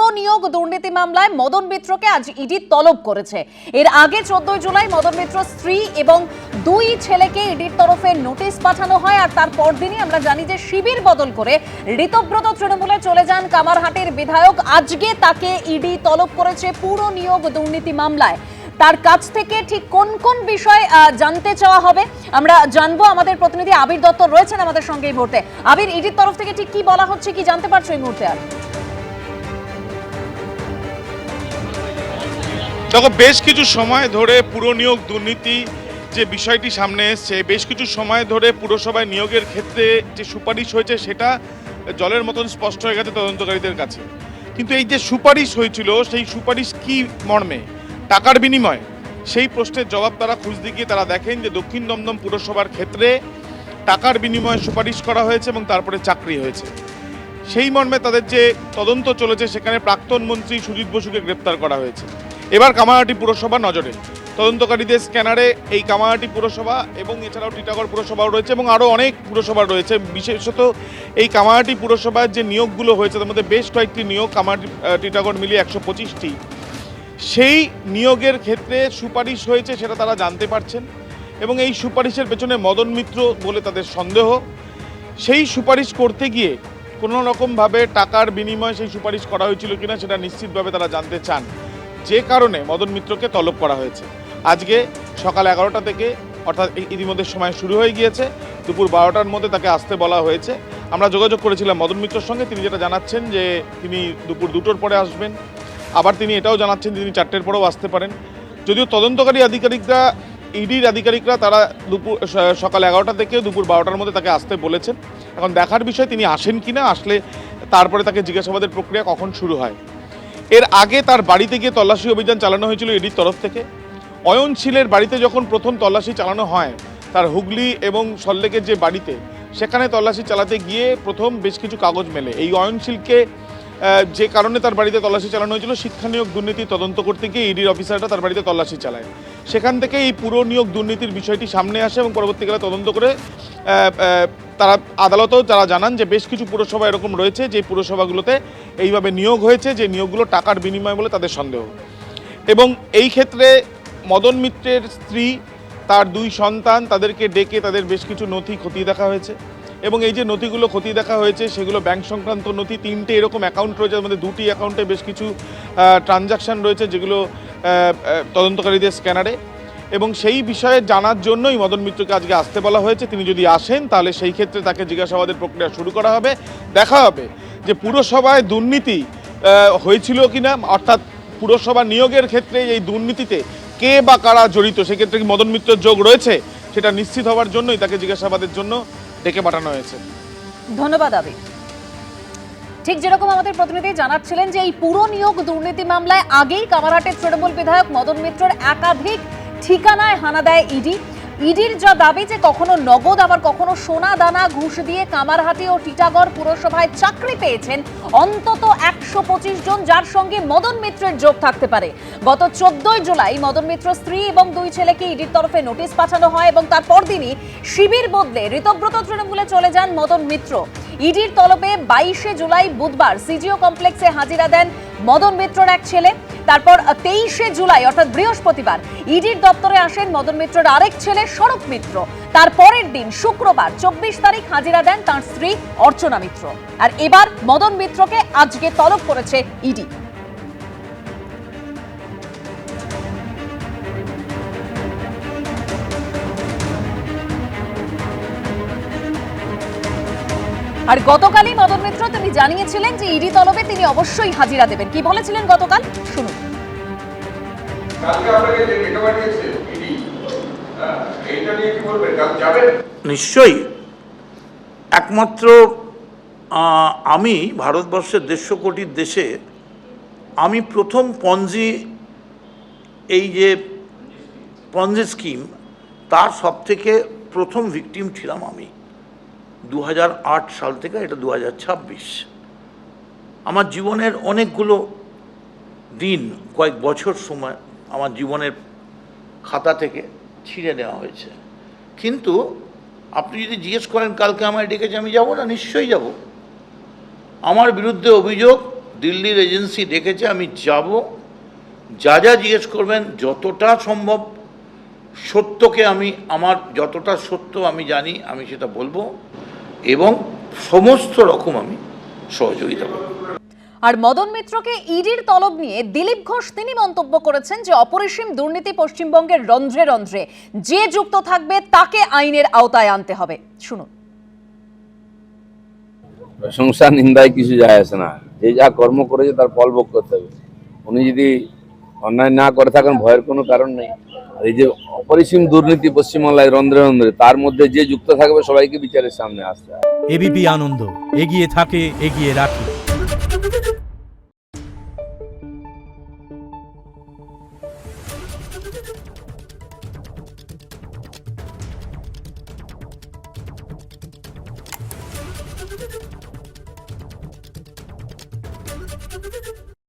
পুরো নিয়োগ দুর্নীতি মামলায় মদন মিত্রকে আজ ইডি তলব করেছে। এর আগে 14 জুলাই মদন মিত্র স্ত্রী এবং দুই ছেলেকে ইডির তরফে নোটিশ পাঠানো হয়, আর তার পরদিনই আমরা জানি যে শিবির বদল করে ঋতব্রত তৃণমূলে চলে যান কামারহাটির বিধায়ক। আজকে তাকে ইডি তলব করেছে পুরো নিয়োগ দুর্নীতি মামলায়। তার কাছ থেকে ঠিক কোন কোন বিষয় জানতে চাওয়া হবে আমরা জানবো। আমাদের প্রতিনিধি আবির দত্ত রয়েছেন আমাদের সঙ্গে এই মুহূর্তে। আবির, ইডির তরফ থেকে ঠিক কি বলা হচ্ছে, কি জানতে পারছো এই মুহূর্তে? আর দেখো, বেশ কিছু সময় ধরে পুরো নিয়োগ দুর্নীতি যে বিষয়টি সামনে এসছে, বেশ কিছু সময় ধরে পুরসভায় নিয়োগের ক্ষেত্রে যে সুপারিশ হয়েছে সেটা জলের মতন স্পষ্ট হয়ে গেছে তদন্তকারীদের কাছে। কিন্তু এই যে সুপারিশ হয়েছিল সেই সুপারিশ কি মর্মে, টাকার বিনিময়, সেই প্রশ্নের জবাব তারা খুঁজতে গিয়ে তারা দেখেন যে দক্ষিণ দমদম পুরসভার ক্ষেত্রে টাকার বিনিময়ে সুপারিশ করা হয়েছে এবং তারপরে চাকরি হয়েছে। সেই মর্মে তাদের যে তদন্ত চলেছে সেখানে প্রাক্তন মন্ত্রী সুজিত বসুকে গ্রেপ্তার করা হয়েছে। এবার কামারহাটি পুরসভা নজরে, তদন্তকারীদের স্ক্যানারে এই কামারহাটি পুরসভা এবং এছাড়াও টিটাগড় পুরসভাও রয়েছে এবং আরও অনেক পুরসভা রয়েছে। বিশেষত এই কামারহাটি পুরসভার যে নিয়োগগুলো হয়েছে তার মধ্যে বেশ কয়েকটি নিয়োগ, কামারহাটি টিটাগড় মিলিয়ে 125টি, সেই নিয়োগের ক্ষেত্রে সুপারিশ হয়েছে সেটা তারা জানতে পারছেন এবং এই সুপারিশের পেছনে মদন মিত্র বলে তাদের সন্দেহ। সেই সুপারিশ করতে গিয়ে কোনো রকমভাবে টাকার বিনিময়ে সেই সুপারিশ করা হয়েছিল কিনা সেটা নিশ্চিতভাবে তারা জানতে চান, যে কারণে মদন মিত্রকে তলব করা হয়েছে। আজকে সকাল 11টা থেকে, অর্থাৎ ইতিমধ্যে সময় শুরু হয়ে গিয়েছে, দুপুর 12টার মধ্যে তাকে আসতে বলা হয়েছে। আমরা যোগাযোগ করেছিলাম মদন মিত্রর সঙ্গে, তিনি যেটা জানাচ্ছেন যে তিনি দুপুর 2টোর পরে আসবেন, আবার তিনি এটাও জানাচ্ছেন তিনি 4টের পরেও আসতে পারেন। যদিও তদন্তকারী আধিকারিকরা, ইডির আধিকারিকরা তারা সকাল 11টা থেকে দুপুর 12টার মধ্যে তাকে আসতে বলেছেন। এখন দেখার বিষয় তিনি আসেন কিনা, আসলে তারপরে তাকে জিজ্ঞাসাবাদের প্রক্রিয়া কখন শুরু হয়। এর আগে তার বাড়িতে গিয়ে তল্লাশি অভিযান চালানো হয়েছিল ইডির তরফ থেকে। অয়নশীলের বাড়িতে যখন প্রথম তল্লাশি চালানো হয়, তার হুগলি এবং সল্লেকের যে বাড়িতে, সেখানে তল্লাশি চালাতে গিয়ে প্রথম বেশ কিছু কাগজ মেলে। এই অয়নশীলকে যে কারণে তার বাড়িতে তল্লাশি চালানো হয়েছিল, শিক্ষা নিয়োগ দুর্নীতি তদন্ত করতে গিয়ে ইডির অফিসাররা তার বাড়িতে তল্লাশি চালায়। সেখান থেকে এই পুরো নিয়োগ দুর্নীতির বিষয়টি সামনে আসে এবং পরবর্তীকালে তদন্ত করে তারা আদালতেও তারা জানান যে বেশ কিছু পুরসভা এরকম রয়েছে যে পুরসভাগুলোতে এইভাবে নিয়োগ হয়েছে, যে নিয়োগগুলো টাকার বিনিময় বলে তাদের সন্দেহ। এবং এই ক্ষেত্রে মদন মিত্রের স্ত্রী, তার দুই সন্তান, তাদেরকে ডেকে তাদের বেশ কিছু নথি খতিয়ে দেখা হয়েছে এবং এই যে নথিগুলো খতিয়ে দেখা হয়েছে সেগুলো ব্যাংক সংক্রান্ত নথি। 3টে এরকম অ্যাকাউন্ট রয়েছে, তার মধ্যে 2টি অ্যাকাউন্টে বেশ কিছু ট্রানজাকশান রয়েছে যেগুলো তদন্তকারীদের স্ক্যানারে। এবং সেই বিষয়ে জানার জন্যই মদন মিত্রকে আজকে আসতে বলা হয়েছে। তিনি যদি আসেন তাহলে সেই ক্ষেত্রে তাকে জিজ্ঞাসাবাদের প্রক্রিয়া শুরু করা হবে। দেখা হবে যে পুরসভায় দুর্নীতি হয়েছিল কিনা, অর্থাৎ পুরসভা নিয়োগের ক্ষেত্রে এই দুর্নীতিতে কে বা কারা জড়িত, সেক্ষেত্রে কি মদন মিত্রের যোগ রয়েছে, সেটা নিশ্চিত হওয়ার জন্যই তাকে জিজ্ঞাসাবাদের জন্য ডেকে পাঠানো হয়েছে। ধন্যবাদ আবির। ঠিক যেরকম আমাদের প্রতিনিধি জানাচ্ছিলেন যে এই পুরো নিয়োগ দুর্নীতি মামলায় আগেই কামারহাটের তৃণমূল বিধায়ক মদন মিত্রের একাধিক ঠিকানায় হানা দেয় ইডি। ইডির যা দাবি যে কখনো নগদ আবার কখনো সোনা দানা ঘুষ দিয়ে কামারহাটি ও টিটাগড় পুরসভায় চাকরি পেয়েছেন অন্তত 125 জন, যার সঙ্গে মদন মিত্রের যোগ থাকতে পারে। গত 14 জুলাই মদন মিত্র স্ত্রী এবং দুই ছেলেকে ইডির তরফে নোটিশ পাঠানো হয় এবং তারপর দিনই শিবির বদলে ঋতব্রত তৃণমূলে চলে যান মদন মিত্র। ইডির তলবে 22শে জুলাই বুধবার সিজিও কমপ্লেক্সে হাজিরা দেন মদন মিত্রর এক ছেলে। তারপর 23শে জুলাই অর্থাৎ বৃহস্পতিবার ইডির দপ্তরে আসেন মদন মিত্রর আরেক ছেলে স্বরূপ মিত্র। তারপরের দিন শুক্রবার 24 তারিখ হাজিরা দেন তার স্ত্রী অর্চনা মিত্র। আর এবার মদন মিত্রকে আজকে তলব করেছে ইডি। আর গতকালই মদন মিত্র তিনি জানিয়েছিলেন যে ইডি তলবে তিনি অবশ্যই হাজিরা দেবেন। কি বলেছিলেন গতকাল শুনুন। নিশ্চয়ই, একমাত্র আমি ভারতবর্ষের 150 কোটির দেশে আমি প্রথম পঞ্জি, এই যে পঞ্জি স্কিম, তার সব থেকে প্রথম ভিকটিম ছিলাম আমি 2008 সাল থেকে। এটা 2026। আমার জীবনের অনেকগুলো দিন, কয়েক বছর সময় আমার জীবনের খাতা থেকে ছিঁড়ে নেওয়া হয়েছে। কিন্তু আপনি যদি জিজ্ঞেস করেন কালকে আমায় ডেকেছে, আমি যাব না? নিশ্চয়ই যাব। আমার বিরুদ্ধে অভিযোগ দিল্লির এজেন্সি ডেকেছে, আমি যাব, যা যা জিজ্ঞেস করবেন যতটা সম্ভব সত্যকে আমি আমার যতটা সত্য আমি জানি আমি সেটা বলবো এবং সমস্ত রকম আমি সহযোগিতা করব। আর মদন মিত্রকে ইডির তলব নিয়ে দিলীপ ঘোষ তিনি মন্তব্য করেছেন যে অপরিসীম দুর্নীতি পশ্চিমবঙ্গের রন্ধ্রে রন্ধ্রে, যে যুক্ত থাকবে তাকে আইনের আওতায় আনতে হবে। শুনুন। প্রশংসা নিন্দায় কিছু যায় আসে না, যে যা কর্ম করেছে তার ফল ভোগ করতে হবে। উনি যদি অন্যায় না করে থাকেন ভয়ের কোনো কারণ নেই। আর এই যে অপরিসীম দুর্নীতি পশ্চিমবাংলায় রন্ধ্রে রন্ধ্রে, তার মধ্যে যে যুক্ত থাকবে সবাইকে বিচারের সামনে আসতে হবে। এবিপি আনন্দ এগিয়ে থাকে, এগিয়ে রাখে।